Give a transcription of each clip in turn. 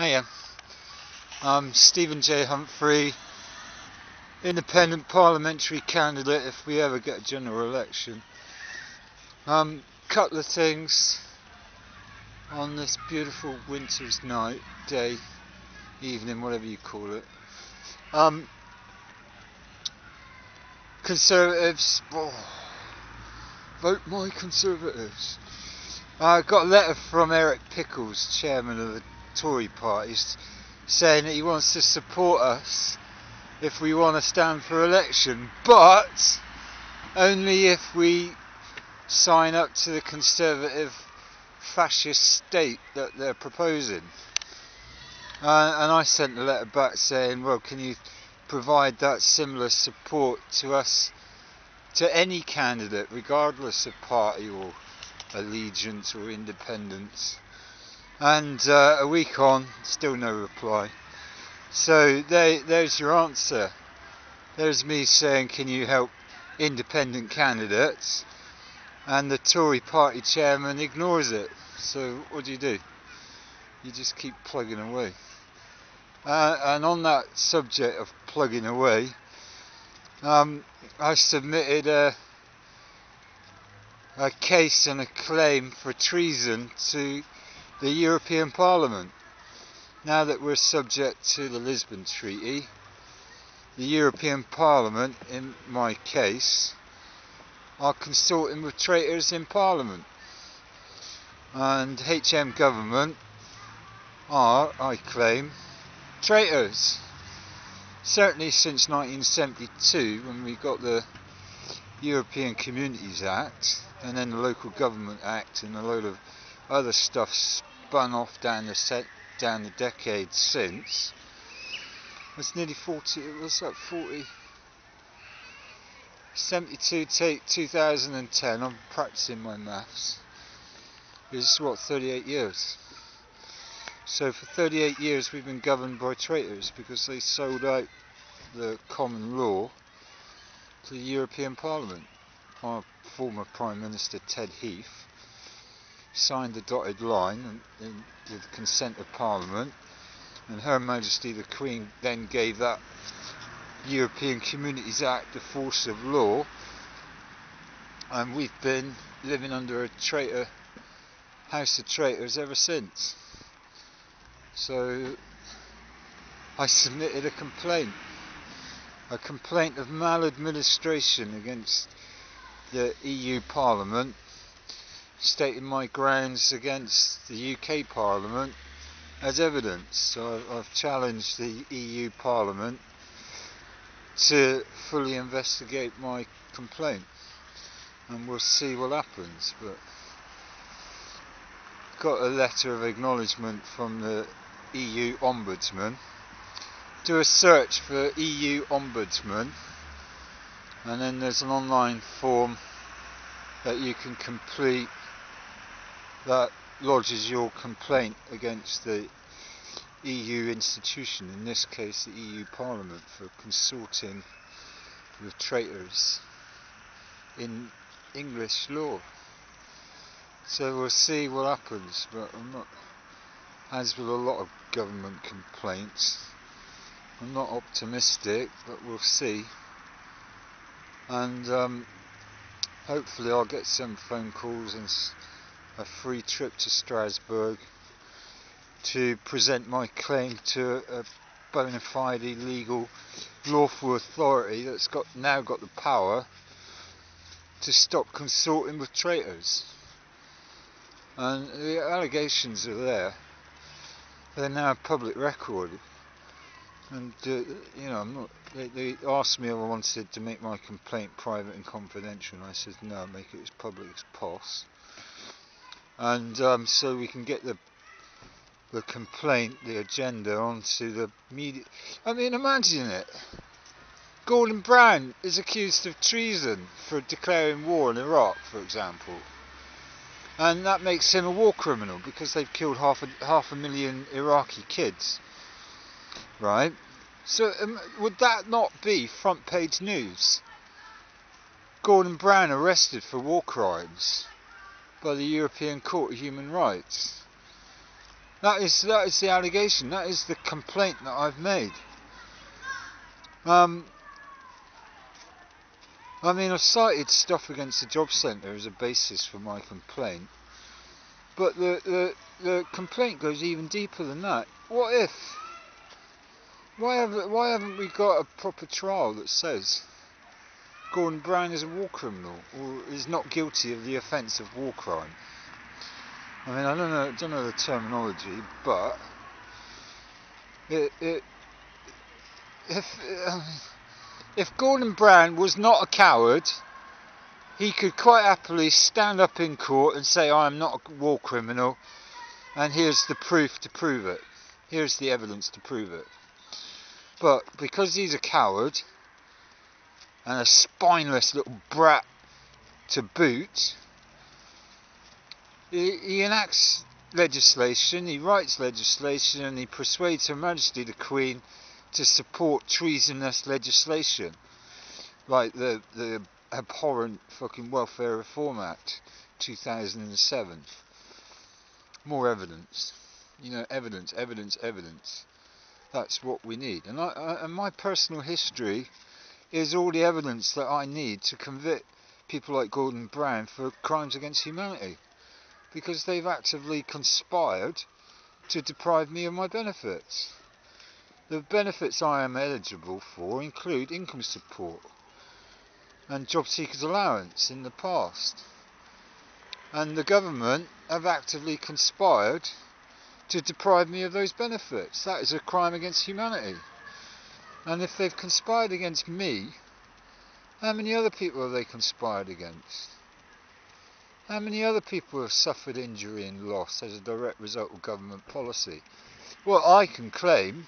Hiya, I'm Stephen J. Humphrey, independent parliamentary candidate if we ever get a general election. Couple of things on this beautiful winter's night, day, evening, whatever you call it. Conservatives, vote my Conservatives. I got a letter from Eric Pickles, chairman of the Tory party, saying that he wants to support us if we want to stand for election, but only if we sign up to the conservative fascist state that they're proposing. And I sent a letter back saying, well, can you provide that similar support to us, to any candidate, regardless of party or allegiance or independence? And a week on, still no reply. So there's your answer. There's me saying, can you help independent candidates? And the Tory party chairman ignores it. So what do? You just keep plugging away. And on that subject of plugging away, I submitted a case and a claim for treason to the European Parliament. Now that we're subject to the Lisbon Treaty, the European Parliament, in my case, are consorting with traitors in Parliament. And HM government are, I claim, traitors. Certainly since 1972, when we got the European Communities Act, and then the Local Government Act, and a load of other stuff spun off down the decades since. It's nearly 40, it was like 40, 72 to 2010, I'm practicing my maths, is what, 38 years. So for 38 years we've been governed by traitors because they sold out the common law to the European Parliament. Our former Prime Minister Ted Heath signed the dotted line and with consent of Parliament, and Her Majesty the Queen then gave that European Communities Act the force of law, and we've been living under a traitor, House of Traitors ever since. So I submitted a complaint of maladministration against the EU Parliament, stating my grounds against the UK Parliament as evidence. So I've challenged the EU Parliament to fully investigate my complaint, and we'll see what happens. But got a letter of acknowledgement from the EU Ombudsman. Do a search for EU Ombudsman, and then there's an online form that you can complete that lodges your complaint against the EU institution, in this case the EU Parliament, for consorting with traitors in English law. So we'll see what happens, but I'm not, as with a lot of government complaints, I'm not optimistic, but we'll see. And hopefully I'll get some phone calls and a free trip to Strasbourg to present my claim to a bona fide legal lawful authority that's now got the power to stop consorting with traitors. And the allegations are there. They're now a public record. And I'm not. They asked me if I wanted to make my complaint private and confidential, and I said no, make it as public as possible. And so we can get the complaint, the agenda, onto the media. I mean, imagine it. Gordon Brown is accused of treason for declaring war in Iraq, for example, and that makes him a war criminal because they've killed half a million Iraqi kids. Right? So would that not be front page news? Gordon Brown arrested for war crimes by the European Court of Human Rights. That is the allegation. That is the complaint that I've made. I mean, I've cited stuff against the job centre as a basis for my complaint, but the complaint goes even deeper than that. What if? Why haven't we got a proper trial that says Gordon Brown is a war criminal or is not guilty of the offence of war crime? I mean, I don't know the terminology, but if Gordon Brown was not a coward, he could quite happily stand up in court and say, I am not a war criminal, and here's the proof to prove it. Here's the evidence to prove it. But because he's a coward, and a spineless little brat to boot, he enacts legislation, he writes legislation, and he persuades Her Majesty the Queen to support treasonous legislation, like the abhorrent fucking Welfare Reform Act 2007. More evidence, evidence. That's what we need. And my personal history is all the evidence that I need to convict people like Gordon Brown for crimes against humanity, because they've actively conspired to deprive me of my benefits. The benefits I am eligible for include income support and job seekers allowance in the past, and the government have actively conspired to deprive me of those benefits. That is a crime against humanity. And if they've conspired against me, how many other people have they conspired against? How many other people have suffered injury and loss as a direct result of government policy? Well, I can claim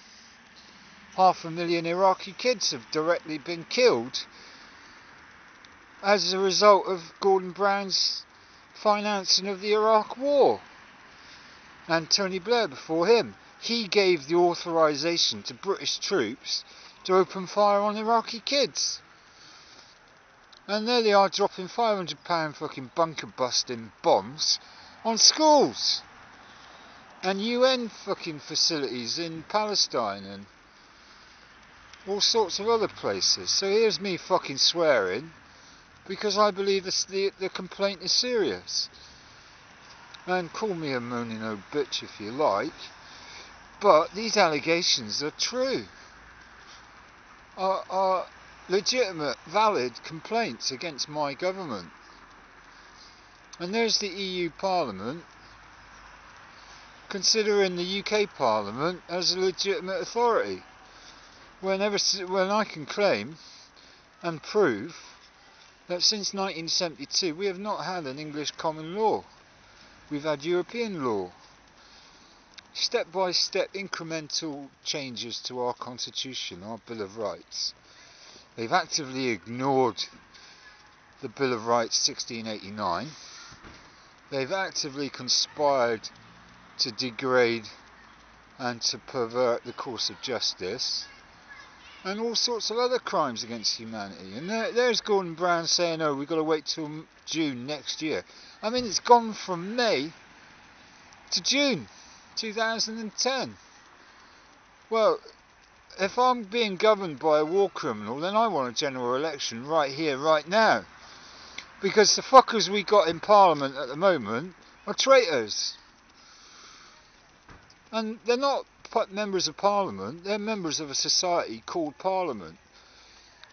500,000 Iraqi kids have directly been killed as a result of Gordon Brown's financing of the Iraq War. And Tony Blair before him. He gave the authorisation to British troops to open fire on Iraqi kids. And there they are dropping £500 fucking bunker busting bombs on schools and UN fucking facilities in Palestine and all sorts of other places. So here's me fucking swearing because I believe the complaint is serious. And call me a moaning old bitch if you like, but these allegations are true, are legitimate, valid complaints against my government. And there's the EU Parliament considering the UK Parliament as a legitimate authority, when I can claim and prove that since 1972 we have not had an English common law. We've had European law. Step-by-step incremental changes to our Constitution, our Bill of Rights. They've actively ignored the Bill of Rights 1689. They've actively conspired to degrade and to pervert the course of justice, and all sorts of other crimes against humanity. And there's Gordon Brown saying, oh, we've got to wait till June next year. I mean, it's gone from May to June 2010. Well, if I'm being governed by a war criminal, then I want a general election right here, right now. Because the fuckers we got in Parliament at the moment are traitors. And they're not members of Parliament, they're members of a society called Parliament.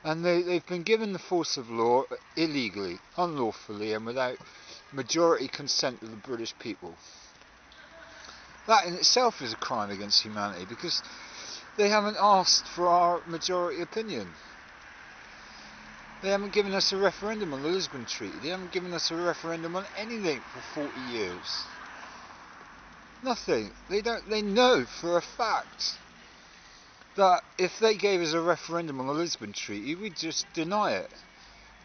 And they've been given the force of law illegally, unlawfully, and without majority consent of the British people. That in itself is a crime against humanity, because they haven't asked for our majority opinion. They haven't given us a referendum on the Lisbon Treaty. They haven't given us a referendum on anything for 40 years. Nothing. They know for a fact that if they gave us a referendum on the Lisbon Treaty, we'd just deny it.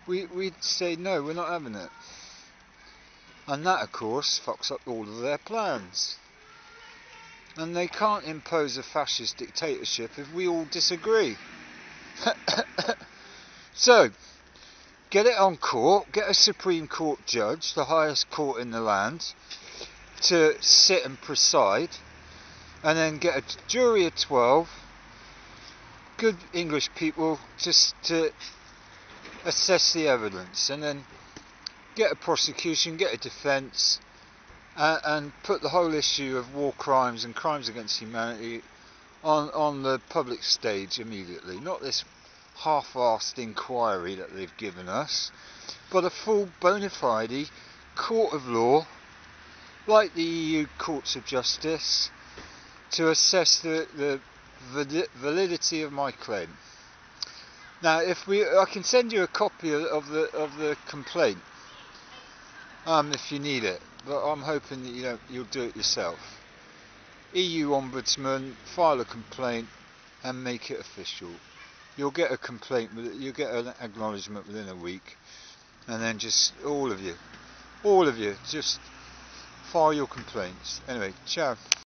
We'd say, no, we're not having it. And that, of course, fucks up all of their plans. And they can't impose a fascist dictatorship if we all disagree. So, get it on court, get a Supreme Court judge, the highest court in the land, to sit and preside, and then get a jury of 12 good English people just to assess the evidence, and then get a prosecution, get a defence, and put the whole issue of war crimes and crimes against humanity on the public stage immediately. Not this half-assed inquiry that they've given us, but a full bona fide court of law, like the EU Courts of Justice, to assess the validity of my claim. Now, I can send you a copy of the complaint, if you need it, but I'm hoping that you'll do it yourself. EU Ombudsman, file a complaint and make it official. You'll get a complaint, you'll get an acknowledgement within a week, and then just all of you, just file your complaints. Anyway, ciao.